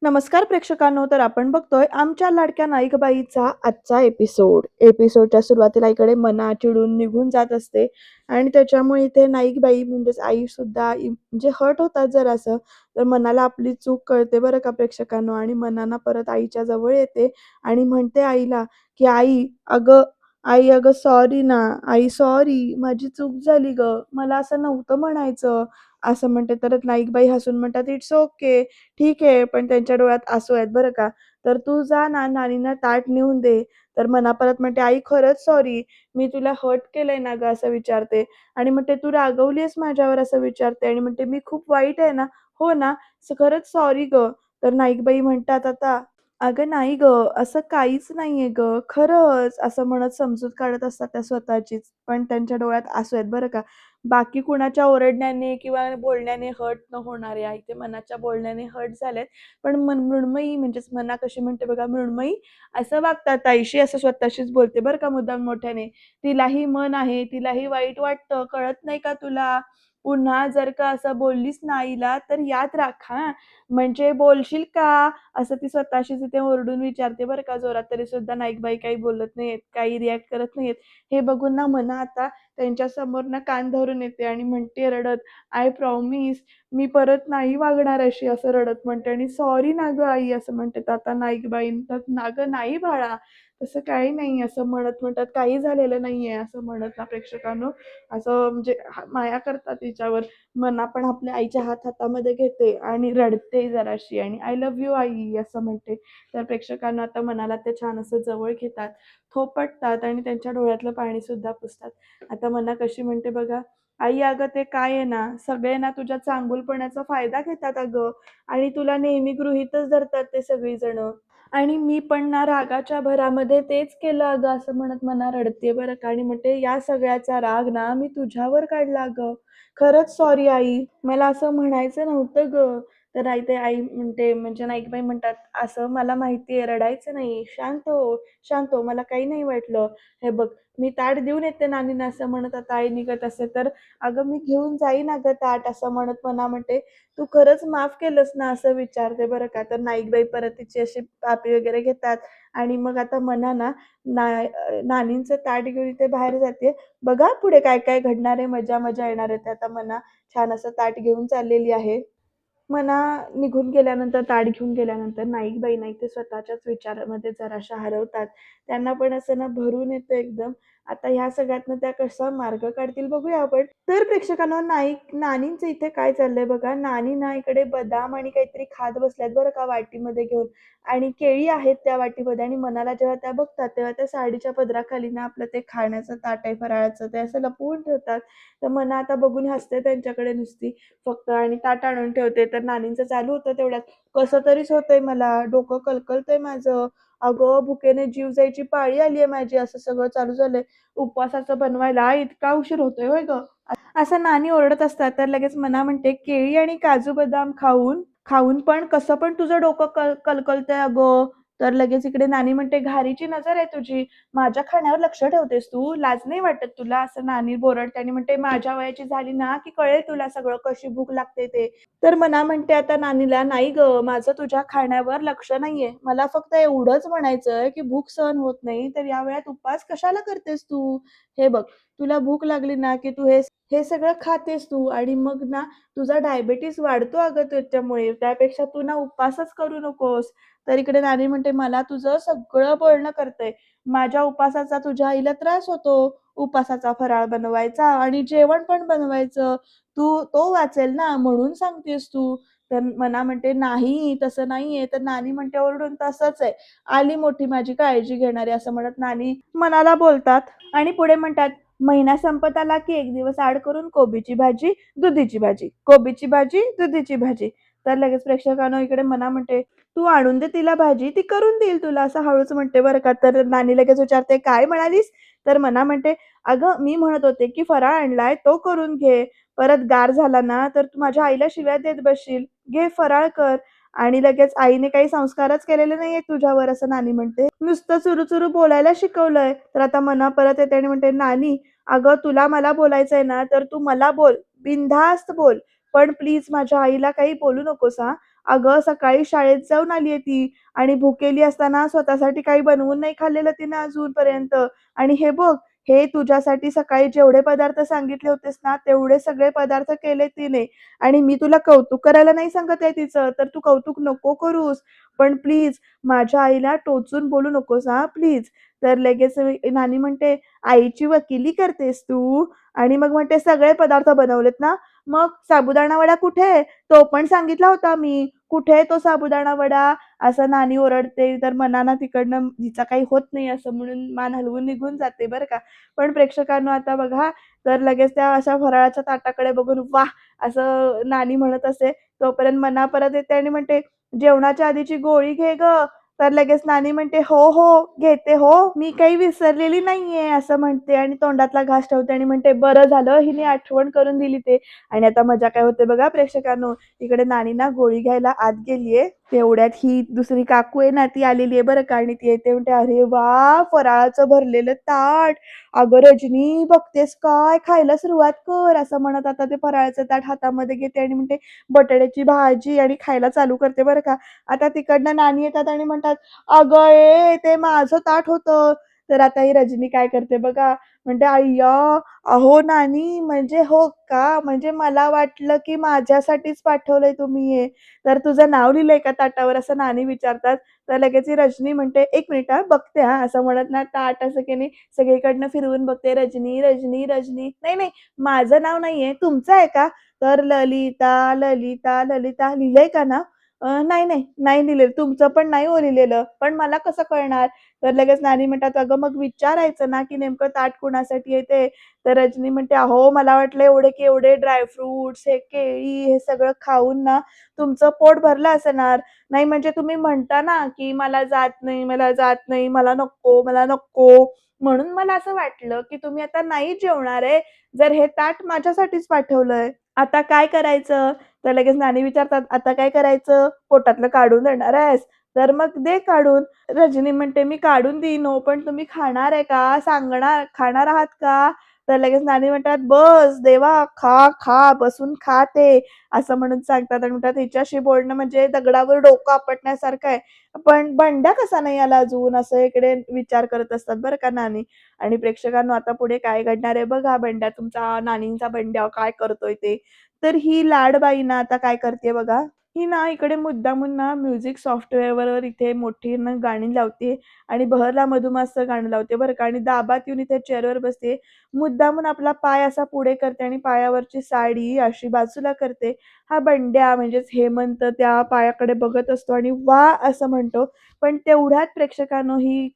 नमस्कार प्रेक्षकांनो, तर आपण बघतोय आमच्या लाडक्या नाईकबाईचा आजचा एपिसोड. एपिसोडच्या सुरुवातीला इकडे मना चिडून निघून जात असते आणि त्याच्यामुळे इथे नाईकबाई म्हणजेच आईसुद्धा म्हणजे हर्ट होतात जरासं. तर मनाला आपली चूक कळते बरं का प्रेक्षकांनो आणि मनानं परत आईच्या जवळ येते आणि म्हणते आईला, की "आई अगं सॉरी ना, आई सॉरी, माझी चूक झाली गं. मला असं नव्हतं म्हणायचं." असं म्हणते. तर नाईकबाई हसून म्हणतात, "इट्स ओके. ठीक आहे." पण त्यांच्या डोळ्यात अश्रू आहेत बरं का. "तर तू जा ना, नानींना ताट नेऊन दे." तर मना परत म्हणते, "आई खरंच सॉरी. मी तुला हर्ट केलंय ना गं?" असं विचारते आणि म्हणते, "तू रागवली आहेस माझ्यावर?" असं विचारते आणि म्हणते, "मी खूप वाईट आहे ना?" "हो ना? खरंच सॉरी गं." तर नाईकबाई म्हणतात आता, "अगं नाही गं, असं काहीच नाहीये गं, खरंच." असं म्हणत समजूत काढत असतात त्या स्वतःचीच. पण त्यांच्या डोळ्यात अश्रू आहेत बरं का. बाकी कुणाच्या ओरडण्याने किंवा बोलण्याने हर्ट न होणारे आहे ते मनाच्या बोलण्याने हर्ट झालेत. पण मृण्मयी म्हणजेच मना कशी म्हणते बघा, "मृण्मयी असं वागतात आईशी" असं स्वतःशीच बोलते बरं का मुद्दाम मोठ्याने. "तिलाही मन आहे, तिलाही वाईट वाटतं, कळत नाही का तुला? पुन्हा जर का असं बोललीस ना आईला तर याद राख हां. म्हणजे बोलशील का?" असं ती स्वतःशीच इथे ओरडून विचारते बरं का जोरात. तरीसुद्धा नाईकबाई काही बोलत नाहीयेत, काही रिएक्ट करत नाहीयेत. हे बघून ना मना आता त्यांच्यासमोर ना कान धरून येते आणि म्हणते रडत, "आय प्रॉमिस मी परत नाही वागणार अशी." असं रडत म्हणते आणि "सॉरी ना गं आई." असं म्हणते. तर आता नाईकबाई म्हणतात, "ना गं नाही बाळा, तसं काही नाही." असं म्हणत म्हणतात, "काही झालेलं नाहीये." असं म्हणत ना प्रेक्षकांनो असं म्हणजे माया करतात तिच्यावर. मना पण आपल्या आईच्या हातामध्ये घेते आणि रडते जराशी आणि "आय लव्ह यू आई." असं म्हणते. तर प्रेक्षकांना आता मनाला ते छान असं जवळ घेतात, थोपटतात आणि त्यांच्या डोळ्यातलं पाणीसुद्धा पुसतात. आता मना कशी म्हणते बघा, "आई अगं ते काय आहे ना, सगळे ना तुझ्या चांगुलपणाचा फायदा घेतात अगं आणि तुला नेहमी गृहीतच धरतात ते सगळीजणं. आणि मी पण ना रागाच्या भरामध्ये तेच केलं अगं." असं म्हणत मना रडते बरं का आणि म्हणते, "या सगळ्याचा राग ना मी तुझ्यावर काढला गं. खरंच सॉरी आई. मला असं म्हणायचं नव्हतं गं." तर आई म्हणते म्हणजे नाईकबाई म्हणतात, "असं मला माहिती आहे, रडायचं नाही. शांत हो, शांत हो. मला काही नाही वाटलं. हे बघ मी ताट देऊन येते नानींना." असं म्हणत आता आई निघत असते तर, "अगं मी घेऊन जाईन अगं ताट." असं म्हणत मना म्हणते, "तू खरंच माफ केलंस ना?" असं विचारते बरं का. तर नाईकबाई परत तिची अशी पापी वगैरे घेतात आणि मग आता मना ना नानींचं ताट घेऊन इथे बाहेर जाते. बघा पुढे काय-काय घडणार आहे, मजा-मजा येणार आहे. ते आता मना छान असं ताट घेऊन चाललेली आहे. मना निघून गेल्यानंतर, ताट घेऊन गेल्यानंतर नाईकबाई ना इथे स्वतःच्याच विचारामध्ये जराशा हरवतात. त्यांना पण असं ना भरून येतं एकदम. आता ह्या सगळ्यातनं त्या कसा मार्ग काढतील बघूया आपण. तर प्रेक्षकांनो नानींचं इथे काय चाललंय बघा. नानी ना इकडे बदाम आणि काहीतरी खात बसल्यात बरं का वाटीमध्ये घेऊन आणि केळी आहेत त्या वाटीमध्ये आणि मनाला जेव्हा त्या बघतात, तेव्हा त्या साडीच्या पदराखाली ना आपलं ते खाण्याचं ताट आहे फराळाचं, ते असं लपवून ठेवतात. तर मना आता बघून हसते त्यांच्याकडे नुसती. फक्त आणि ताट आणून ठेवते. तर नानींचं चालू होतं तेवढ्यात, "कसं तरीच होतंय मला, डोकं कलकलतंय माझं. अगं भुकेने जीव जायची पाळी आली आहे माझी." असं सगळं चालू झालंय. उपवासाचं बनवायला इतका उशीर होतोय होय गं? असं नानी ओरडत असतात. तर लगेच मना म्हणते, "केळी आणि काजू बदाम खाऊन खाऊन पण कसं पण तुझं डोकं कलकलतंय अगं." तर लगेच इकडे नानी म्हणते, "घारीची नजर आहे तुझी. माझ्या खाण्यावर लक्ष ठेवतेस तू. लाज नाही वाटत तुला?" असं नानी बोरडते आणि म्हणते, "माझ्या वयाची झाली ना, की कळेल तुला सगळं कशी भूक लागते ते." तर मना म्हणते आता नानीला, "नाही गं, माझं तुझ्या खाण्यावर लक्ष नाहीये. मला फक्त एवढंच म्हणायचंय, की भूक सहन होत नाही, तर या वयात उपवास कशाला करतेस तू? हे बघ, तुला भूक लागली ना, की तू हे सगळं खातेस तू आणि मग ना तुझा डायबिटीज वाढतो अगं त्याच्यामुळे. त्यापेक्षा तू ना उपवासच करू नकोस." तर इकडे नानी म्हणते, "मला तुझं सगळं बोलणं कळतंय. माझ्या उपवासाचा तुझ्या आईला त्रास होतो. उपवासाचा फराळ बनवायचा आणि जेवण पण बनवायचं. तो वाचेल ना म्हणून सांगतेस तू." तर मना म्हणते, "नाही, तसं नाहीये." तर नानी म्हणते ओरडून, "तसंच आहे. आली मोठी माझी काळजी घेणारी." असं म्हणत नानी मनाला बोलतात आणि पुढे म्हणतात, "महिना संपत आला की एक दिवस आड करून कोबीची भाजी, दुधीची भाजी, कोबीची भाजी, दुधीची भाजी." तर लगेच प्रेक्षकांनो इकडे मना म्हणते, "तू आणून दे तिला भाजी, ती करून देईल तुला." असं हळूच म्हणते बरं का. तर नानी लगेच विचारते, "काय म्हणालीस?" तर मना म्हणते, "अगं मी म्हणत होते की फराळ आणलाय तो करून घे. परत गार झाला ना तर तू माझ्या आईला शिव्या देत बसशील. घे फराळ कर." आणि लगेच आईने काही संस्कारच केलेले नाहीयेत तुझ्यावर असं नानी म्हणते. नुसतं चुरू-चुरू बोलायला शिकवलंय. तर आता मना परत येते आणि म्हणते, "नानी अगं तुला मला बोलायचंय ना तर तू मला बोल. बिनधास्त बोल. पण प्लीज माझ्या आईला काही बोलू नकोस हां. "अगं सकाळी शाळेत जाऊन आली आहे ती आणि भुकेली असताना स्वतःसाठी काही बनवून नाही खाल्लेलं तिने अजूनपर्यंत आणि हे बघ, हे तुझ्यासाठी सकाळी जेवढे पदार्थ सांगितले होतेस ना, तेवढे सगळे पदार्थ केले तिने आणि मी तुला कौतुक करायला नाही सांगत आहे तिचं, तर तू कौतुक नको करूस. पण प्लीज माझ्या आईला टोचून बोलू नकोस हां, प्लीज." तर लगेच नानी म्हणते, "आईची वकिली करतेस तू?" आणि मग म्हणते, "सगळे पदार्थ बनवलेत ना? मग साबुदाणा वडा कुठे? तो पण सांगितला होता मी. कुठे आहे तो साबुदाणा वडा?" असं नानी ओरडते. तर मनाला तिकडनं हिचं काही होत नाही असं म्हणून मान हलवून निघून जाते बरं का. पण प्रेक्षकांनो आता बघा, तर लगेच त्या अशा फराळाच्या ताटाकडे बघून वाह! असं नानी म्हणत असते. तोपर्यंत मना परत येते आणि म्हणते, "जेवणाच्या आधीची गोळी घे गं." तर लगेच नानी म्हणते, "हो, हो, घेते हो. मी काही विसरलेली नाहीये." असं म्हणते आणि तोंडातला घास ठेवते आणि म्हणते, "बरं झालं हिने आठवण करून दिली ते." आणि आता मजा काय होते बघा प्रेक्षकांनो, इकडे नानी ना गोळी घ्यायला आत गेलीये. तेवढ्यात ही दुसरी काकू आहे ना, ती आलेली आहे बरं का आणि ती येते म्हणते, "अरे वाह! फराळाचं भरलेलं ताट. अगं रजनी बघतेस काय? खायला सुरुवात कर." असं म्हणत आता ते फराळाचं ताट हातामध्ये घेते आणि म्हणते, "बटाट्याची भाजी" आणि खायला चालू करते बरं का. आता तिकडनं नानी येतात आणि म्हणतात, "अगं ए, ते माझं ताट होतं." तर आता ही रजनी काय करते बघा, म्हणते, "अय्या! अहो नानी म्हणजे हो का? म्हणजे मला वाटलं की माझ्यासाठीच पाठवलंय तुम्ही हे. तर तुझं नाव लिहिलंय का ताटावर?" असं नानी विचारतात. तर लगेच ही रजनी म्हणते, "1 मिनिट हां, बघते हां." असं म्हणत ना ताट असं की नाही सगळीकडनं फिरवून बघते. "रजनी, रजनी, रजनी." "नाही, नाही, माझं नाव नाहीये. तुमचं आहे का?" तर "ललिता, ललिता, ललिता." "लिहिलंय का नाव?" नाही, नाही, नाही लिहिलेलं. तुमचं पण नाही हो लिहिलेलं. पण मला कसं कळणार?" तर लगेच नानी म्हणतात, "अगं मग विचारायचं ना, की नेमकं ताट कुणासाठी आहे ते?" तर रजनी म्हणते, "अहो मला वाटलं एवढे केवढे ड्राय फ्रुट्स, हे केळी हे सगळं खाऊन ना तुमचं पोट भरलं असणार. नाही म्हणजे तुम्ही म्हणता ना, की मला जात नाही, मला जात नाही, मला नको, मला नको. म्हणून मला असं वाटलं, की तुम्ही आता नाही जेवणार आहे. जर हे ताट माझ्यासाठीच पाठवलंय. आता काय करायचं?" तर लगेच नानी विचारतात, "आता काय करायचं? पोटातलं काढून देणार आहेस? तर मग दे काढून." रजनी म्हणते, "मी काढून देईन हो, पण तुम्ही खाणार आहे का? खाणार आहात का?" तर लगेच नानी म्हणतात, "बस देवा, खा, खा, बसून खा ते." असं म्हणून सांगतात आणि म्हणतात, "हिच्याशी बोलणं म्हणजे दगडावर डोकं आपटण्यासारखं आहे." पण बंड्या कसा नाही आला अजून? असं इकडे विचार करत असतात बरं का नानी. आणि प्रेक्षकांनो आता पुढे काय घडणार आहे बघा. बंड्या तुमचा नानींचा बंड्या काय करतोय ते. तर ही लाडबाई ना आता काय करते बघा. ही ना इकडे मुद्दामून ना म्युझिक सॉफ्टवेअरवर इथे मोठी ना गाणी लावते आणि बहरला मधुमास्त गाणं लावते बरं का आणि दाबात येऊन इथे चेअरवर बसते. मुद्दामून आपला पाय असा पुढे करते आणि पायावरची साडी अशी बाजूला करते. हा बंड्या म्हणजेच हेमंत त्या पायाकडे बघत असतो आणि "वाह!" असं म्हणतो. पण तेवढ्यात प्रेक्षकांनो ही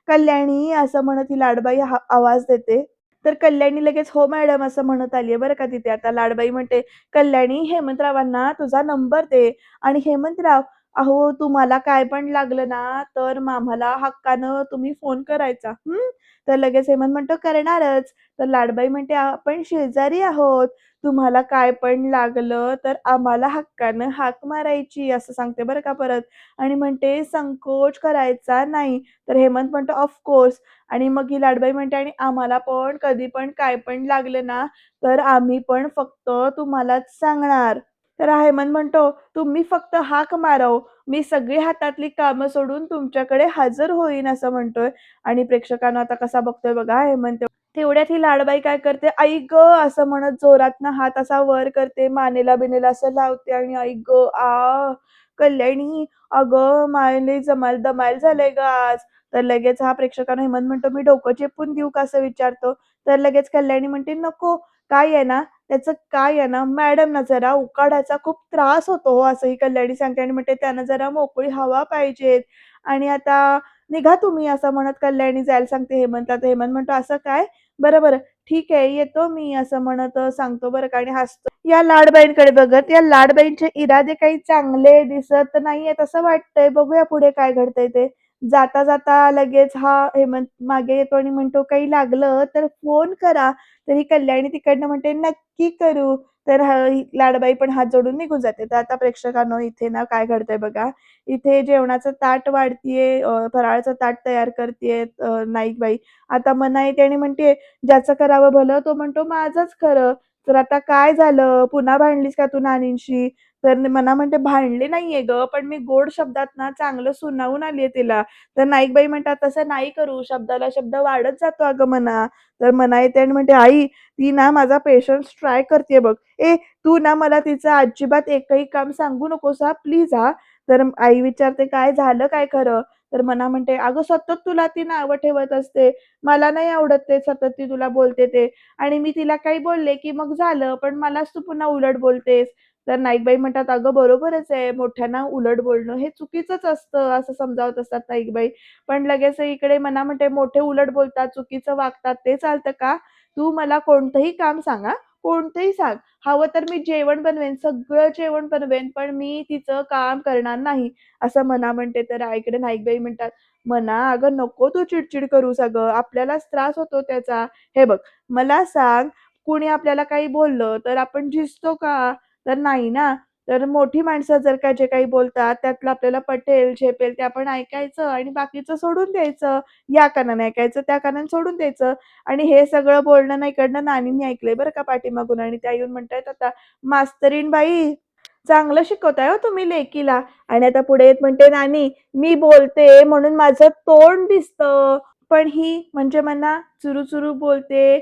कल्याणी असं म्हणत ही लाडबाई आवाज देते. तर कल्याणी लगेच "हो मॅडम" असं म्हणत आली आहे बरं का तिथे. आता लाडबाई म्हणते, "कल्याणी हेमंतरावांना तुझा नंबर दे." आणि हेमंतराव, "अहो तुम्हाला काय पण लागलं ना, तर आम्हाला हक्कानं तुम्ही फोन करायचा. हं." तर लगेच हेमंत म्हणतो, "करणारच." तर लाडबाई म्हणते, "आपण शेजारी आहोत. तुम्हाला काय पण लागलं, तर आम्हाला हक्कानं हाक मारायची." असं सांगते बरं का परत आणि म्हणते, "संकोच करायचा नाही." तर हेमंत म्हणतो, "ऑफ कोर्स." आणि मग ही लाडबाई म्हणते, "आणि आम्हाला पण कधी पण काय पण लागलं ना, तर आम्ही पण फक्त तुम्हालाच सांगणार." तर हेमंत म्हणतो, "तुम्ही फक्त हाक मारा ओ, मी सगळी हातातली कामं सोडून तुमच्याकडे हजर होईन." असं म्हणतोय आणि प्रेक्षकांनो आता कसा बघतोय बघा हेमंत. तेवढ्यात ही लाडबाई काय करते, "आई गं!" असं म्हणत जोरातनं हात असा वर करते, मानेला-बिनेला असं लावते आणि "आई गं! आ! कल्याणी, अगं माय लय दमायला झालंय गं आज." तर लगेच हा प्रेक्षकांनो हेमंत म्हणतो, "मी डोकं चेपून देऊ का?" असं विचारतो. तर लगेच कल्याणी म्हणते, "नको, काय आहे ना, त्याचं काय आहे ना, मॅडम ना जरा उकाड्याचा खूप त्रास होतो हो." असं ही कल्याणी सांगते आणि म्हणते, "त्यांना जरा मोकळी हवा पाहिजे आणि आता निघा तुम्ही." असं म्हणत कल्याणी जायला सांगते हेमंतला. तर हेमंत म्हणतो, "असं काय? बरं, बरं. ठीक आहे, येतो मी." असं म्हणत सांगतो बरं का आणि हसतो. या लाडबाईंकडे बघत या लाडबाईंचे इरादे काही चांगले दिसत नाहीयेत असं वाटतंय. बघूया पुढे काय घडतंय ते. जाता-जाता लगेच हा हेमंत मागे येतो आणि म्हणतो, "काही लागलं तर फोन करा." तर ही कल्याणी तिकडनं म्हणते, "नक्की करू." तर ही लाडबाई पण हात जोडून निघून जाते. तर आता प्रेक्षकांनो इथे ना काय घडतंय बघा. इथे जेवणाचं ताट वाढतीये, फराळाचं ताट तयार करतीये नाईकबाई. आता मना येते आणि म्हणते, "ज्याचं करावं भलं तो म्हणतो माझंच खरं. तर आता काय झालं? पुन्हा भांडलीस का तू नानींशी? तर मना म्हणते, "भांडले नाहीये गं, पण मी गोड शब्दात ना चांगलं सुनावून आलीये तिला." तर नाईकबाई म्हणतात, "तसं नाही करू, शब्दाला शब्द वाढत जातो अगं मना." तर मना येते आणि म्हणते, "आई, ती ना माझा पेशन्स ट्राय करतेय बघ. ए, तू ना मला तिचं अजिबात एकही काम सांगू नकोस हां, प्लीज हां." तर आई विचारते, "काय झालं काय खरं?" तर मना म्हणते, "अगं सतत तुला ती नावं ठेवत असते. मला नाही आवडत ते सतत ती तुला बोलते ते. आणि मी तिला काही बोलले, की मग झालं, पण मलाच तू पुन्हा उलट बोलतेस." तर नाईकबाई म्हणतात, "अगं बरोबरच आहे. मोठ्यांना उलट बोलणं हे चुकीचंच असतं." असं समजावत असतात नाईकबाई. पण लगेच इकडे मना म्हणते, "मोठे उलट बोलतात, चुकीचं वागतात ते चालतं का? तू मला कोणतंही काम सांग हां, कोणतंही सांग. हवं तर मी जेवण बनवेन, सगळं जेवण बनवेन, पण मी तिचं काम करणार नाही." असं मना म्हणते. तर इकडे नाईकबाई म्हणतात, "मना, अगं नको तू चिड करूस अगं. आपल्यालाच त्रास होतो त्याचा. हे बघ, मला सांग, कुणी आपल्याला काही बोललं तर आपण झिजतो का? तर नाही ना. तर मोठी माणसं जर का जे काही बोलतात त्यातलं आपल्याला पटेल, झेपेल ते आपण ऐकायचं आणि बाकीचं सोडून द्यायचं. या कानाने ऐकायचं, त्या कानाने सोडून द्यायचं." आणि हे सगळं बोलणं ना इकडनं नानींनी ऐकलंय बरं का पाठीमागून आणि त्या येऊन म्हणतायत आता, "मास्तरीण बाई, चांगलं शिकवताय हो तुम्ही लेकीला." आणि आता पुढे येत म्हणते, "नानी, मी बोलते म्हणून माझं तोंड दिसतं. पण ही म्हणजे मना चुरू-चुरू बोलते,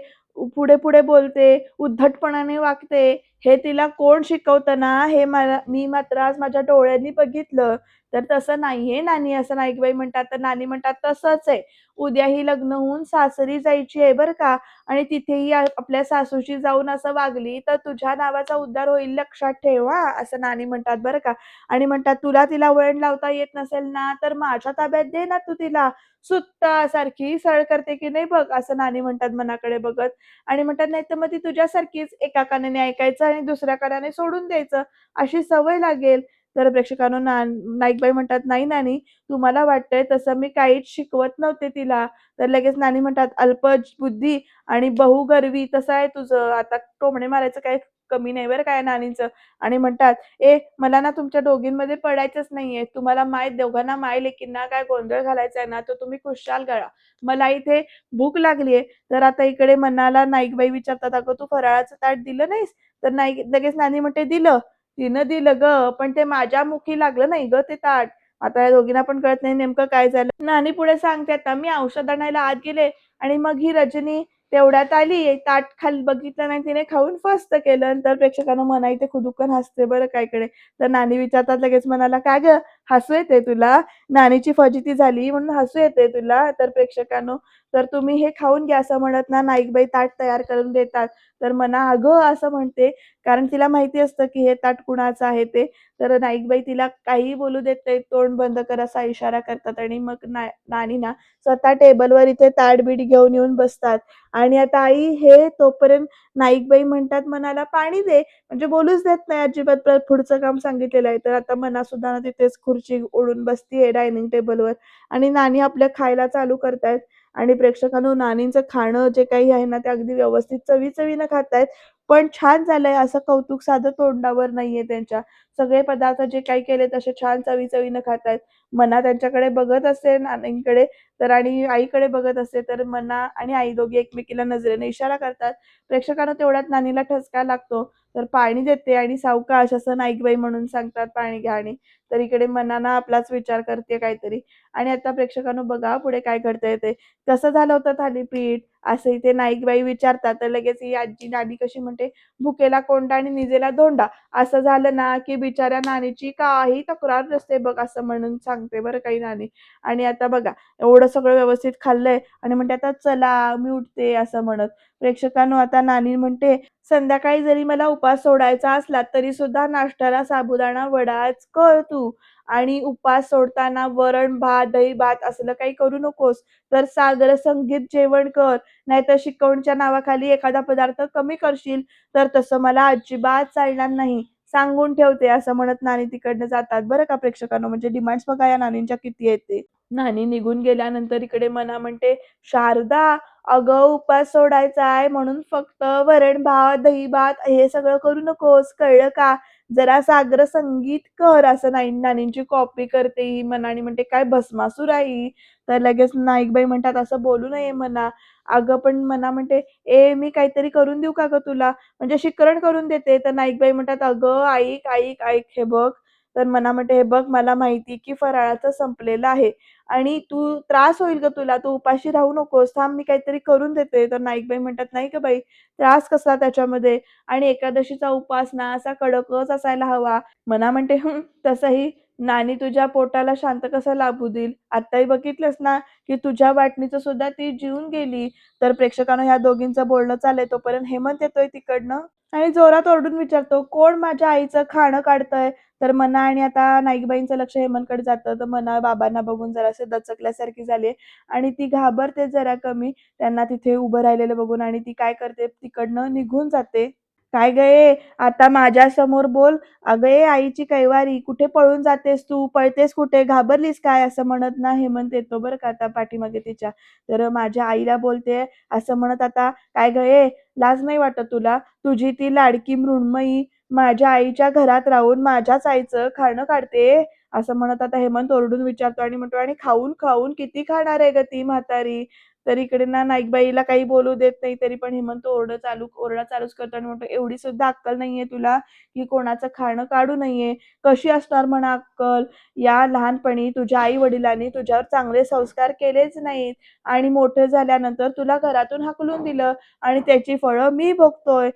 पुढे-पुढे बोलते, उद्धटपणाने वागते. हे तिला कोण शिकवतं ना, हे मला मी मात्र आज माझ्या डोळ्यांनी बघितलं." तर "तसं नाहीये नानी," असं नाईकबाई म्हणतात. तर नानी म्हणतात, "तसंच आहे. उद्या ही लग्न होऊन सासरी जायची आहे बरं का आणि तिथेही आपल्या सासूशी जाऊन असं वागली, तर तुझ्या नावाचा उद्धार होईल लक्षात ठेव हां," असं नानी म्हणतात बरं का. आणि म्हणतात, "तुला तिला वळण लावता येत नसेल ना, तर माझ्या ताब्यात दे ना तू तिला. सुत्तासारखी सरळ करते की नाही बघ," असं नानी म्हणतात मनाकडे बघत. आणि म्हणतात, "नाहीतर मग ती तुझ्यासारखीच एका कानाने ऐकायचं आणि दुसऱ्या कानाने सोडून द्यायचं. अशी सवय लागेल." तर प्रेक्षकांनो नाईकबाई म्हणतात, "नाही नानी, तुम्हाला वाटतंय तसं मी काहीच शिकवत नव्हते तिला." तर लगेच नानी म्हणतात, "अल्पबुद्धी आणि बहुगर्वी तसं आहे तुझं. आता टोमणे मारायचं काही कमी नाही बरं का या नानींचं." आणि म्हणतात, "ए, मला ना तुमच्या दोघींमध्ये पडायचंच नाहीये. तुम्हाला दोघांना माय-लेकींना काय गोंधळ घालायचा आहे ना, तर तुम्ही खुशाल घाला. मला इथे भूक लागलीये." तर आता इकडे मनाला नाईकबाई विचारतात, "अगं तू फराळाचं ताट दिलं नाहीस?" तर लगेच नानी म्हणते, "दिलं." तिनं दिलं गं, पण ते माझ्या मुखी लागलं नाही गं ते ताट. आता या दोघींना पण कळत नाही नेमकं काय झालं. नानी पुढे सांगते आता, "मी औषध आणायला आत गेले आणि मग ही रजनी तेवढ्यात आली. ताट खाली बघितलं नाही तिने, खाऊन फस्त केलं." तर प्रेक्षकांनो मना इथे खुदुकन हसते बरं का इकडे. तर नानी विचारतात लगेच मनाला, "काय गं हसू येतंय तुला? नानीची फजिती झाली म्हणून हसू येतंय तुला?" तर प्रेक्षकांनो, "तर तुम्ही हे खाऊन घ्या," असं म्हणत ना नाईकबाई ताट तयार करून देतात. तर मना "अगं" असं म्हणते, कारण तिला माहिती असतं की हे ताट कुणाचं आहे ते. तर नाईकबाई तिला काहीही बोलू देत नाहीत, तोंड बंद कर असा इशारा करतात आणि मग नानी ना स्वतः टेबलवर इथे ताट-बीट घेऊन येऊन बसतात. आणि आता आई हे तोपर्यंत नाईकबाई म्हणतात मनाला, "पाणी दे." म्हणजे बोलूच देत नाही अजिबात. परत पुढचं काम सांगितलेलं आहे. तर आता मना सुद्धा ना तिथेच खुर्ची ओढून बसतीये डायनिंग टेबलवर आणि नानी आपलं खायला चालू करतायत. आणि प्रेक्षकांनो नानींचं खाणं जे काही आहे ना, ते अगदी व्यवस्थित चवी-चवीनं खातायत. पण छान झालंय असं कौतुक साधं तोंडावर नाहीये त्यांच्या. सगळे पदार्थ जे काही केले तसे छान चवी-चवीनं खातायत. मना त्यांच्याकडे बघत असते नानींकडे तर आणि आईकडे बघत असते, तर मना आणि आई दोघी एकमेकीला नजरेने इशारा करतात. प्रेक्षकांनो तेवढ्यात नानीला ठसका लागतो. तर पाणी देते आणि सावकाश असं नाईकबाई म्हणून सांगतात, "पाणी घ्या." आणि तर इकडे मना ना आपलाच विचार करते काहीतरी. आणि आता प्रेक्षकांनो बघा पुढे काय घडतंय ते. "कसं झालं होतं थालीपीठ?" असं इथे नाईकबाई विचारतात. तर लगेच ही आजी नानी कशी म्हणते, "भुकेला कोंडा आणि निजेला धोंडा." असं झालं ना, की बिचाऱ्या नानीची काही तक्रार नसते बघ, असं म्हणून सांगते बरं का नानी. आणि आता बघा एवढं सगळं व्यवस्थित खाल्लंय आणि म्हणते, "आता चला मी उठते," असं म्हणत. प्रेक्षकांनो आता नानी म्हणते, "संध्याकाळी जरी मला उपवास सोडायचा असला तरी सुद्धा नाश्त्याला साबुदाणा वडाच कर तू आणि उपवास सोडताना वरण-भात, दही-भात असलं काही करू नकोस. तर सागर संगीत जेवण कर. नाहीतर शिकवणीच्या नावाखाली एखादा पदार्थ कमी करशील, तर तसं मला अजिबात चालणार नाही. सांगून ठेवते." असं म्हणत नानी तिकडनं जातात बरं का प्रेक्षकांनो. म्हणजे डिमांड्स बघा या नानींच्या किती आहेत ते. नानी निघून गेल्यानंतर इकडे मना म्हणते, "शारदा, अगं उपवास सोडायचा आहे म्हणून फक्त वरण-भात, दही-भात हे सगळं करू नकोस, कळलं का? जरासं अग्रसंगीत कर. असं नानींची कॉपी करते ही म्हणा आणि म्हणते, "काय भस्मासूर आहे ही?" तर लगेच नाईकबाई म्हणतात, "असं बोलू नये म्हणा." अगं पण म्हणा म्हणते, "ए मी काहीतरी करून देऊ का गं तुला?" म्हणजे शिकरण करून देते. तर नाईकबाई म्हणतात, "अगं ऐक, ऐक, ऐक हे बघ." तर म्हणा म्हणते, "हे बघ मला माहिती की फराळाचं संपलेलं आहे आणि तू त्रास होईल गं तुला. तू उपाशी राहू नकोस. थांब मी काहीतरी करून देते." तर नाईकबाई म्हणतात, "नाही गं बाई, त्रास कसला त्याच्यामध्ये आणि एकादशीचा उपवास ना असा कडकच असायला हवा." म्हणा म्हणते, "हं, तसंही नानी तुझ्या पोटाला शांत कसं लाभू देईल? आत्ताही बघितलंस ना, की तुझ्या वाटणीचं सुद्धा ती जीवून गेली." तर प्रेक्षकांनो ह्या दोघींचं बोलणं चाललंय तोपर्यंत हेमंत येतोय तिकडनं आणि जोरात ओरडून विचारतो, "कोण माझ्या आईचं खाणं काढतंय?" तर मना आणि आता नाईकबाईंचं लक्ष हेमंतकडे जातं. तर मना बाबांना बघून जराशी दचकल्यासारखी झाली आणि ती घाबरते जरा कमी त्यांना तिथे उभं राहिलेलं बघून आणि ती काय करते तिकडनं निघून जाते. "काय गं ए, आता माझ्यासमोर बोल. अगं ए आईची कैवारी, कुठे पळून जातेस तू? पळतेस कुठे? घाबरलीस काय?" असं म्हणत ना हेमंत येतो बरं का आता पाठीमागे तिच्या. तर माझ्या आईला बोलते असं म्हणत आता, "काय गं ए, लाज नाही वाटत तुला? तुझी ती लाडकी मृण्मयी माझ्या आईच्या घरात राहून माझ्याच आईचं खाणं काढते?" असं म्हणत आता हेमंत ओरडून विचारतो आणि म्हणतो, "आणि खाऊन किती खाणार आहे गं ती म्हातारी?" तर इकडे ना नाईकबाईला काही बोलू देत नाही. तरी पण हेमंत ओरडा चालूच करतो आणि म्हणतो, "एवढी सुद्धा अक्कल नाहीये तुला, की कोणाचं खाणं काढू नये. कशी असणार म्हणा अक्कल? या लहानपणी तुझ्या आई-वडिलांनी तुझ्यावर चांगले संस्कार केलेच नाहीत आणि मोठे झाल्यानंतर तुला घरातून हाकलून दिलं आणि त्याची फळं मी भोगतोय.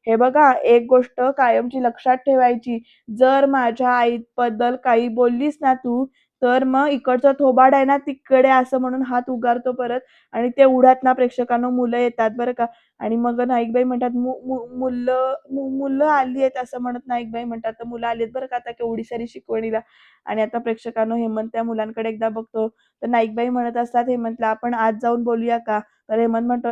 हे बघा, एक गोष्ट कायमची लक्षात ठेवायची. जर माझ्या आईबद्दल काही बोललीस ना तू, तर मग इकडचं थोबाड आहे ना तिकडे असं म्हणून हात उगारतो परत आणि तेवढ्यात ना प्रेक्षकांनो मुलं येतात बरं का आणि मग नाईकबाई म्हणतात, "मु मु मुलं आली आहेत," असं म्हणत नाईकबाई म्हणतात. तर मुलं आली बरं का आता केवढी सारी शिकवणीला आणि आता प्रेक्षकांनो हेमंत त्या मुलांकडे एकदा बघतो. तर नाईकबाई म्हणत असतात हेमंतला, "आपण आज जाऊन बोलूया का?" तर हेमंत म्हणतो,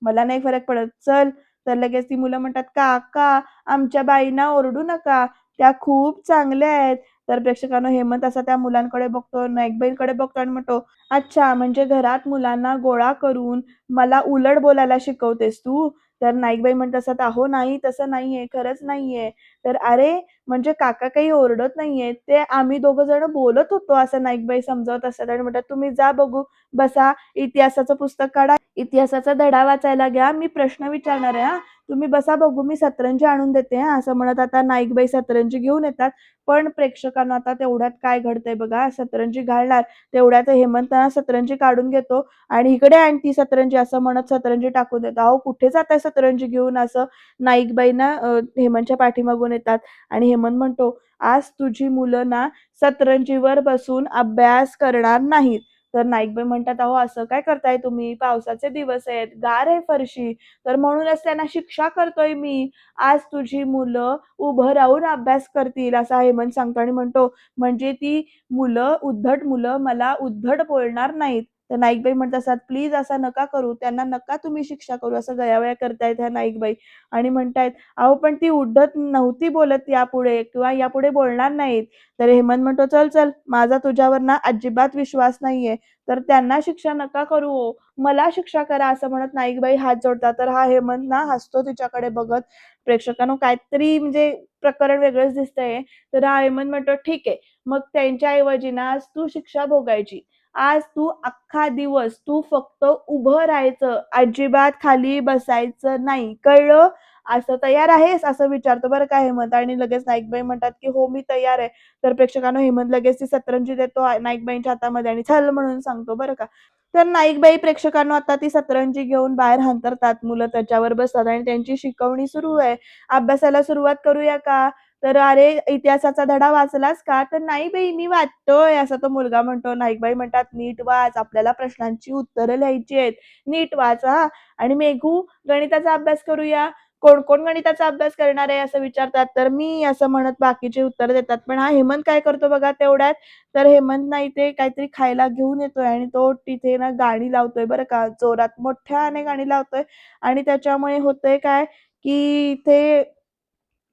मला नाही फरक पडत. चल." तर लगेच ती मुलं म्हणतात, "काका, आमच्या बाईंना ओरडू नका. त्या खूप चांगल्या आहेत." तर प्रेक्षकांनो हेमंत असा त्या मुलांकडे बघतो, नाईकबाईंकडे बघतो आणि म्हणतो, "अच्छा, म्हणजे घरात मुलांना गोळा करून मला उलट बोलायला शिकवतेस तू?" तर नाईकबाई म्हणत असतात, "अहो नाही, तसं नाहीये, खरंच नाहीये." तर "अरे, म्हणजे काका काही ओरडत नाहीयेत. ते आम्ही दोघं जण बोलत होतो." असं नाईकबाई समजावत असतात आणि म्हणतात, "तुम्ही जा बघू, बसा, इतिहासाचं पुस्तक काढा, इतिहासाचा धडा वाचायला घ्या. मी प्रश्न विचारणार आहे हां. तुम्ही बसा बघू, मी सतरंजी आणून देते हां." असं म्हणत आता नाईकबाई सतरंजी घेऊन येतात. पण प्रेक्षकांना आता तेवढ्यात काय घडतंय बघा, सतरंजी घालणार, तेवढ्यात हेमंत सतरंजी काढून घेतो आणि "इकडे आण ती सतरंजी" असं म्हणत सतरंजी टाकून देतो. "अहो कुठे जाताय सतरंजी घेऊन?" असं नाईकबाई ना हेमंतच्या पाठीमागून येतात आणि हेमंत म्हणतो, "आज तुझी मुलं ना सतरंजीवर बसून अभ्यास करणार नाहीत." तर नाईकबाई म्हणतात, "अहो असं काय करताय तुम्ही? पावसाचे दिवस आहेत, गार आहे फरशी, तर म्हणूनच त्यांना शिक्षा करतोय मी. आज तुझी मुलं उभं राहून अभ्यास करतील." असा हेमंत सांगतो आणि म्हणतो, "म्हणजे ती उद्धट मुलं मला उद्धट बोलणार नाहीत." तर नाईकबाई म्हणत असतात, "प्लीज असं नका करू. त्यांना नका तुम्ही शिक्षा करू." असं गयावया करतायत ह्या नाईकबाई आणि म्हणतायत, "अहो पण ती उद्धट नव्हती बोलत यापुढे किंवा यापुढे बोलणार नाहीत." तर हेमंत म्हणतो, "चल, चल, माझा तुझ्यावर ना अजिबात विश्वास नाहीये. तर त्यांना शिक्षा नका करू हो. मला शिक्षा करा." असं म्हणत नाईकबाई हात जोडतात. तर हा हेमंत ना हसतो तिच्याकडे बघत. प्रेक्षकांनो काहीतरी म्हणजे प्रकरण वेगळंच दिसतंय. तर हा हेमंत म्हणतो, "ठीक आहे. मग त्यांच्या ऐवजी ना आज तू शिक्षा भोगायची. आज तू अख्खा दिवस तू फक्त उभं राहायचं. अजिबात खाली बसायचं नाही. कळलं? असं तयार आहेस?" असं विचारतो बरं का हेमंत आणि लगेच नाईकबाई म्हणतात, की "हो, मी तयार आहे." तर प्रेक्षकांनो हेमंत लगेच ती सतरंजी देतो नाईकबाईंच्या हातामध्ये आणि "चल" म्हणून सांगतो बरं का. तर नाईकबाई प्रेक्षकांनो आता ती सतरंजी घेऊन बाहेर अंतरतात. मुलं त्याच्यावर बसतात आणि त्यांची शिकवणी सुरू आहे. "अभ्यासाला सुरुवात करूया का?" तर "अरे, इतिहासाचा धडा वाचलास का?" तर "नाही बाई, मी वाचतोय." असा तो मुलगा म्हणतो. नाईकबाई म्हणतात, "नीट वाच. आपल्याला प्रश्नांची उत्तरं लिहायची आहेत. नीट वाच हां." आणि "मेघू, गणिताचा अभ्यास करूया." "कोण-कोण गणिताचा अभ्यास करणार आहे?" असं विचारतात. तर "मी" असं म्हणत बाकीचे उत्तर देतात. पण हा हेमंत काय करतो बघा तेवढ्यात, तर हेमंत ना इथे काहीतरी खायला घेऊन येतोय आणि तो तिथे ना गाणी लावतोय बरं का, जोरात मोठ्याने गाणी लावतोय आणि त्याच्यामुळे होतंय काय, की इथे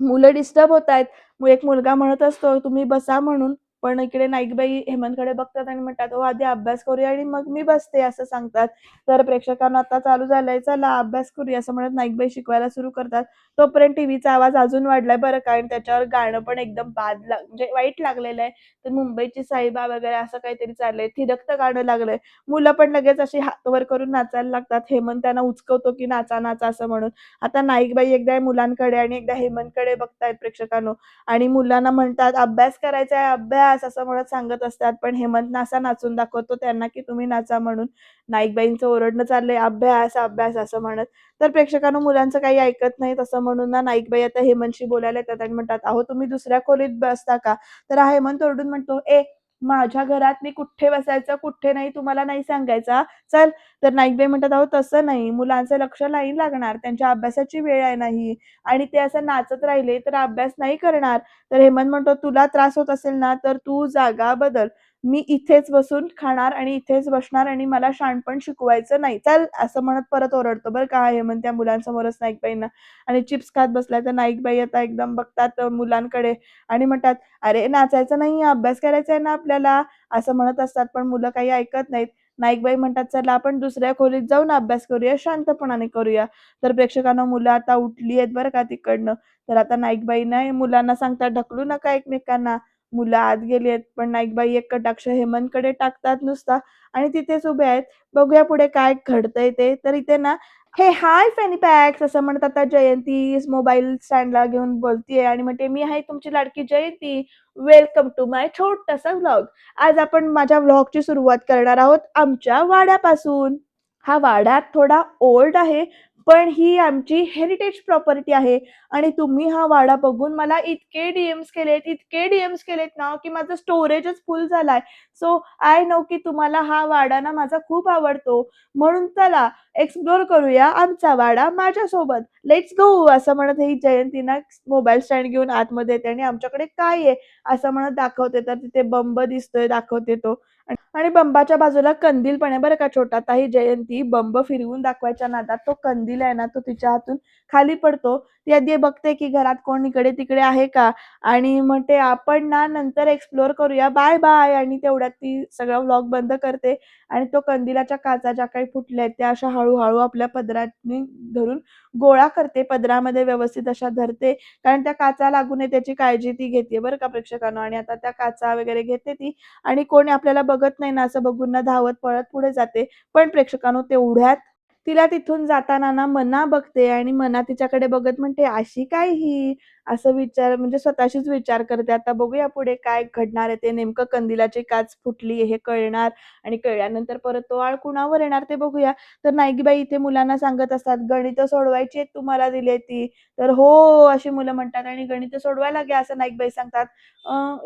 मुलं डिस्टर्ब होतायत. मग एक मुलगा म्हणत असतो, "तुम्ही बसा" म्हणून. पण इकडे नाईकबाई हेमंतकडे बघतात आणि म्हणतात, "ओ आधी अभ्यास करूया आणि मग मी बसते," असं सांगतात. तर प्रेक्षकांना आता चालू झालंय, "चला अभ्यास करूया," असं म्हणत नाईकबाई शिकवायला सुरू करतात. तोपर्यंत टीव्हीचा आवाज अजून वाढलाय बरं का आणि त्याच्यावर गाणं पण एकदम म्हणजे वाईट लागलेलं आहे. तर मुंबईची साहिबा वगैरे असं काहीतरी चाललंय. थिरकतं गाणं लागलंय. मुलं पण लगेच अशी हात वर करून नाचायला लागतात. हेमंत त्यांना उचकवतो, की "नाचा, नाचा" असं म्हणून. आता नाईकबाई एकदा मुलांकडे आणि एकदा हेमंतकडे बघतायत प्रेक्षकांनो आणि मुलांना म्हणतात, "अभ्यास करायचा आहे, अभ्यास" असं म्हणत सांगत असतात. पण हेमंत असा नाचून दाखवतो त्यांना, की तुम्ही नाचा म्हणून. नाईकबाईंचं ओरडणं चाललंय, "अभ्यास, अभ्यास" असं म्हणत. तर प्रेक्षकांनो मुलांचं काही ऐकत नाहीत असं म्हणून ना नाईकबाई आता हेमंतशी बोलायला येतात आणि म्हणतात, "अहो तुम्ही दुसऱ्या खोलीत बसता का?" तर हा हेमंत ओरडून म्हणतो, "ए माझ्या घरात मी कुठे बसायचं, कुठे नाही तुम्हाला नाही सांगायचं हां. चल." तर नाईकबाई म्हणतात, "अहो तसं नाही. मुलांचं लक्ष नाही लागणार. त्यांच्या अभ्यासाची वेळ आहे ना ही आणि ते असं नाचत राहिले तर अभ्यास नाही करणार." तर हेमंत म्हणतो, "तुला त्रास होत असेल ना तर तू जागा बदल. मी इथेच बसून खाणार आणि इथेच बसणार आणि मला शहाणपण शिकवायचं नाही. चल." असं म्हणत परत ओरडतो बरं का हा हेमंत त्या मुलांसमोरच नाईकबाईंना आणि चिप्स खात बसलाय. तर नाईकबाई आता एकदम बघतात मुलांकडे आणि म्हणतात, "अरे नाचायचं नाहीये, अभ्यास करायचा आहे ना आपल्याला." असं म्हणत असतात. पण मुलं काही ऐकत नाहीत. नाईकबाई म्हणतात, "चला आपण दुसऱ्या खोलीत जाऊन अभ्यास करूया, शांतपणाने करूया." तर प्रेक्षकांनो मुलं आता उठली आहेत बरं का तिकडनं. तर आता नाईकबाई नाही मुलांना सांगतात, "ढकलू नका एकमेकांना." मुलं आत गेली आहेत. पण नाईकबाई एक कटाक्ष हेमंतकडे टाकतात नुसता आणि तिथेच उभे आहेत. बघूया पुढे काय घडतंय ते. तर इथे ना "हे हाय फॅनी पॅक्स" असं म्हणत आता जयंती मोबाईल स्टँडला घेऊन बोलतीये आणि म्हणते, "मी आहे तुमची लाडकी जयंती. वेलकम टू माय छोटासा व्लॉग." आज आपण माझ्या व्लॉगची सुरुवात करणार आहोत आमच्या वाड्यापासून. हा वाडा थोडा ओल्ड आहे, पण ही आमची हेरिटेज प्रॉपर्टी आहे आणि तुम्ही हा वाडा बघून मला इतके डी केलेत ना, की माझं स्टोरेजच फुल झालाय. सो आय नो की तुम्हाला हा वाडा ना माझा खूप आवडतो. म्हणून चला एक्सप्लोर करूया आमचा वाडा माझ्यासोबत. लेट्स गो असं म्हणत ही जयंती ना मोबाईल स्टँड घेऊन आतमध्ये येते आणि आमच्याकडे काय आहे असं म्हणत दाखवते. तर तिथे बंब दिसतोय दाखवते तो. आणि बंबाच्या बाजूला कंदील पण आहे बरं का छोटा. आता ही जयंती बंब फिरवून दाखवायच्या नादात तो कंदील आहे ना, तो तिच्या हातून खाली पडतो. ती आधी बघते की घरात कोण इकडे-तिकडे आहे का? आणि म्हणते, "आपण ना नंतर एक्सप्लोर करूया. Bye bye." आणि तेवढ्यात ती सगळा व्लॉग बंद करते आणि तो कंदिलाच्या काचा ज्या काही फुटल्या आहेत, त्या अशा हळू आपल्या पदराने धरून गोळा करते. पदरामध्ये व्यवस्थित अशा धरते. कारण त्या काचा लागू नये त्याची काळजी ती घेते बरं का प्रेक्षकांनो. आणि आता त्या काचा वगैरे घेते ती आणि कोणी आपल्याला बघत नाही ना, असं बघून ना धावत पळत पुढे जाते. पण प्रेक्षकांनो तेवढ्यात तिला तिथून जाताना ना मना बघते आणि मना तिच्याकडे बघत म्हणते, "अशी काय ही?" असं विचार म्हणजे स्वतःशीच विचार करते. आता बघूया पुढे काय घडणार आहे ते. नेमकं कंदिलाची काच फुटली हे कळणार आणि कळल्यानंतर परत तो आळ कुणावर येणार ते बघूया. तर नाईकबाई इथे मुलांना सांगत असतात, "गणितं सोडवायची आहेत तुम्हाला दिली ती." तर "हो" अशी मुलं म्हणतात आणि "गणितं सोडवायला घ्या" असं नाईकबाई सांगतात.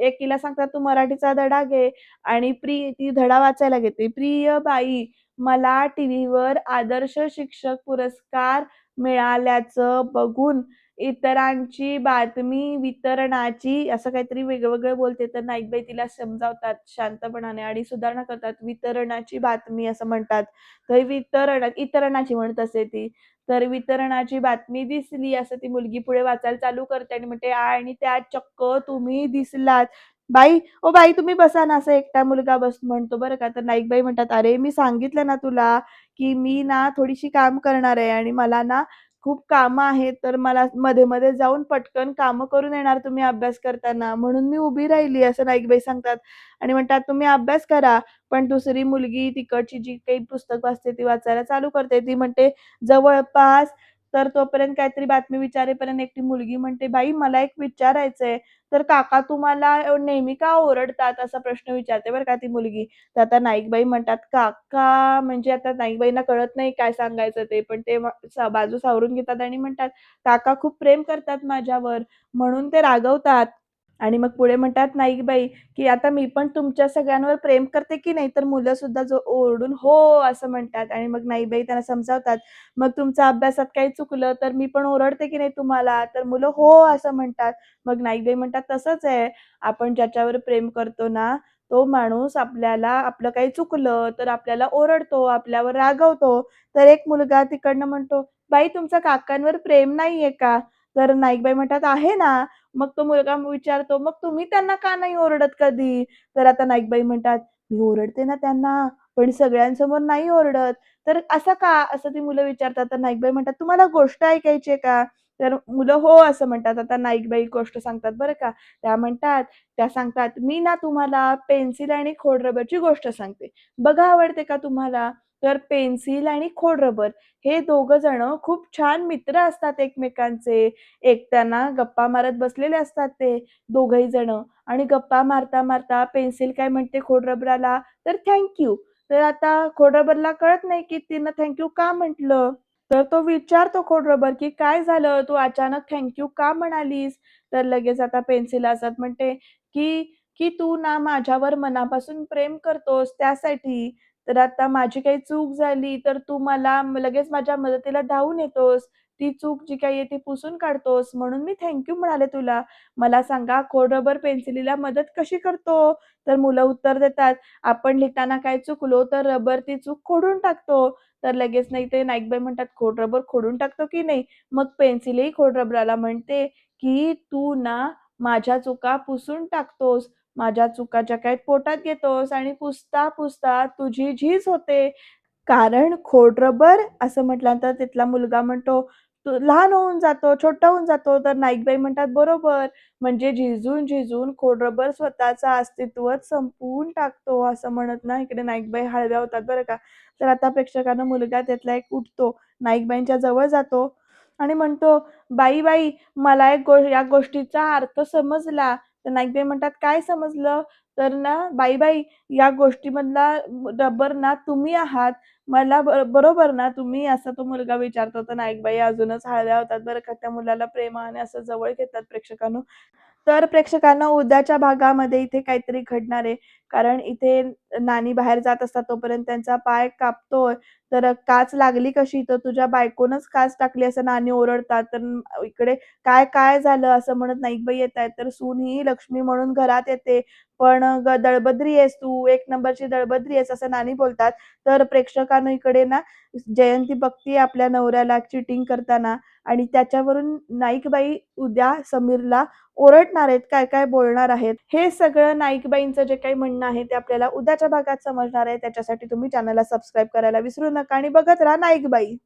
एकीला सांगतात, "तू मराठीचा धडा घे." आणि ती धडा वाचायला घेते. "प्रिय बाई, मला टीव्हीवर आदर्श शिक्षक पुरस्कार मिळाल्याचं बघून इतरांची बातमी वितरणाची" असं काहीतरी वेगळं बोलते. तर नाईकबाई तिला समजावतात शांतपणाने आणि सुधारणा करतात. "वितरणाची बातमी" असं म्हणतात. तर इतरणाची म्हणत असते ती. तर "वितरणाची बातमी दिसली" असं ती मुलगी पुढे वाचायला चालू करते आणि म्हणते, "आणि त्यात चक्क तुम्ही दिसलात." "बाई, ओ बाई तुम्ही बसा ना." असं एकटा मुलगा म्हणतो बरं का. तर नाईकबाई म्हणतात, "अरे मी सांगितलं ना तुला, की मी ना थोडीशी काम करणार आहे आणि मला ना खूप कामं आहेत, तर मला मध्ये-मध्ये जाऊन पटकन कामं करून येणार तुम्ही अभ्यास करताना, म्हणून मी उभी राहिली." असं नाईकबाई सांगतात आणि म्हणतात, "तुम्ही अभ्यास करा." पण दुसरी मुलगी तिकडची जी काही पुस्तक वाचते ती वाचायला चालू करते. ती म्हणते, "जवळपास." तर तोपर्यंत काहीतरी बातमी विचारेपर्यंत एकटी मुलगी म्हणते, "बाई मला एक विचारायचंय." तर "काका तुम्हाला नेहमी का ओरडतात?" असा प्रश्न विचारते बरं का ती मुलगी. तर आता नाईकबाई म्हणतात, "काका" म्हणजे आता नाईकबाईंना कळत नाही काय सांगायचं ते. पण ते बाजू सावरून घेतात आणि म्हणतात, "काका खूप प्रेम करतात माझ्यावर, म्हणून ते रागवतात." आणि मग पुढे म्हणतात नाईकबाई, की "आता मी पण तुमच्या सगळ्यांवर प्रेम करते की नाही?" तर मुलं सुद्धा ओरडून "हो" असं म्हणतात आणि मग नाईकबाई त्यांना समजावतात. "मग तुमचं अभ्यासात काही चुकलं तर मी पण ओरडते की नाही तुम्हाला?" तर मुलं "हो" असं म्हणतात. मग नाईकबाई म्हणतात, "तसंच आहे. आपण ज्याच्यावर प्रेम करतो ना, तो माणूस आपल्याला आपलं काही चुकलं तर आपल्याला ओरडतो, आपल्यावर रागवतो." तर एक मुलगा तिकडनं म्हणतो, "बाई तुमचं काकांवर प्रेम नाहीये का?" तर नाईकबाई म्हणतात, "आहे ना." मग तो मुलगा विचारतो, "मग तुम्ही त्यांना का नाही ओरडत कधी?" तर आता नाईकबाई म्हणतात, "मी ओरडते ना त्यांना, पण सगळ्यांसमोर नाही ओरडत." तर "असं का?" असं ती मुलं विचारतात. तर नाईकबाई म्हणतात, "तुम्हाला गोष्ट ऐकायची आहे का?" तर मुलं "हो" असं म्हणतात. आता नाईकबाई गोष्ट सांगतात बरं का. त्या सांगतात, "मी ना तुम्हाला पेन्सिल आणि खोडरबरची गोष्ट सांगते. बघा आवडते का तुम्हाला?" तर पेन्सिल आणि खोडरबर हे दोघं जणं खूप छान मित्र असतात एकमेकांचे. त्यांना गप्पा मारत बसलेले असतात ते दोघंही जणं आणि गप्पा मारता-मारता पेन्सिल काय म्हणते खोडरबराला, तर "थँक यू." तर आता खोडरबरला कळत नाही, की तिनं थँक यू का म्हटलं? तर तो विचारतो खोडरबर, की "काय झालं? तू अचानक थँक यू का म्हणालीस?" तर लगेच आता पेन्सिल हसत म्हणते, की की "तू ना माझ्यावर मनापासून प्रेम करतोस त्यासाठी. तर आता माझी काही चूक झाली, तर तू मला लगेच माझ्या मदतीला धावून येतोस. ती चूक जी काही आहे ती पुसून काढतोस, म्हणून मी थँक म्हणाले तुला. मला सांगा खोडरबर पेन्सिलीला मदत कशी करतो?" तर मुलं उत्तर देतात, "आपण लिहिताना काय चुकलो, तर रबर ती चूक खोडून टाकतो." तर लगेच नाही ते नाईकबाई म्हणतात, "खोडरबर खोडून टाकतो की नाही?" मग पेन्सिलही खोडरबराला म्हणते, की "तू ना माझ्या चुका पुसून टाकतोस. माझ्या चुका ज्या काही पोटात घेतोस आणि पुसता-पुसता तुझी झीज होते. कारण खोडरबर असं म्हटल्यानंतर तिथला मुलगा म्हणतो, "तो लहान होऊन जातो, छोटा होऊन जातो." तर नाईकबाई म्हणतात, "बरोबर. म्हणजे झिजून-झिजून खोडरबर स्वतःचं अस्तित्वच संपवून टाकतो." असं म्हणत ना इकडे नाईकबाई हळव्या होतात बरं का. तर आता प्रेक्षकांना मुलगा त्यातला एक उठतो, नाईकबाईंच्या जवळ जातो आणि म्हणतो, "बाई, मला या गोष्टीचा अर्थ समजला." तर नाईकबाई म्हणतात, "काय समजलं?" तर ना, "बाई, या गोष्टीमधला रबर ना तुम्ही आहात. मला बरोबर ना तुम्ही?" असा तो मुलगा विचारतो. तर नाईकबाई अजूनच हळव्या होतात बरं का. त्या मुलाला प्रेमाने असं जवळ घेतात प्रेक्षकांनो. तर प्रेक्षकांना उद्याच्या भागामध्ये इथे काहीतरी घडणार आहे. कारण इथे नानी बाहेर जात असतात तोपर्यंत त्यांचा पाय कापतोय. तर "काच लागली कशी?" तर "तुझ्या बायकोनंच काच टाकली" असं नानी ओरडतात. तर इकडे "काय झालं?" असं म्हणत नाईकबाई येतायत. तर सून ही लक्ष्मी म्हणून घरात येते. "पण दळबद्री आहेस तू, एक नंबरची दळबद्री आहेस" असं नानी बोलतात. तर प्रेक्षकांनो इकडे ना जयंती बघतीये आपल्या नवऱ्याला चीटिंग करताना आणि त्याच्यावरून नाईकबाई उद्या समीरला ओरडणार आहेत, काय-काय बोलणार आहेत. हे सगळं नाईकबाईंचं जे काही म्हणणं आहे ते आपल्याला उद्याच्या भागात समजणार आहे. त्याच्यासाठी तुम्ही चॅनलला सबस्क्राईब करायला विसरू नका आणि बघत राहा नाईकबाई.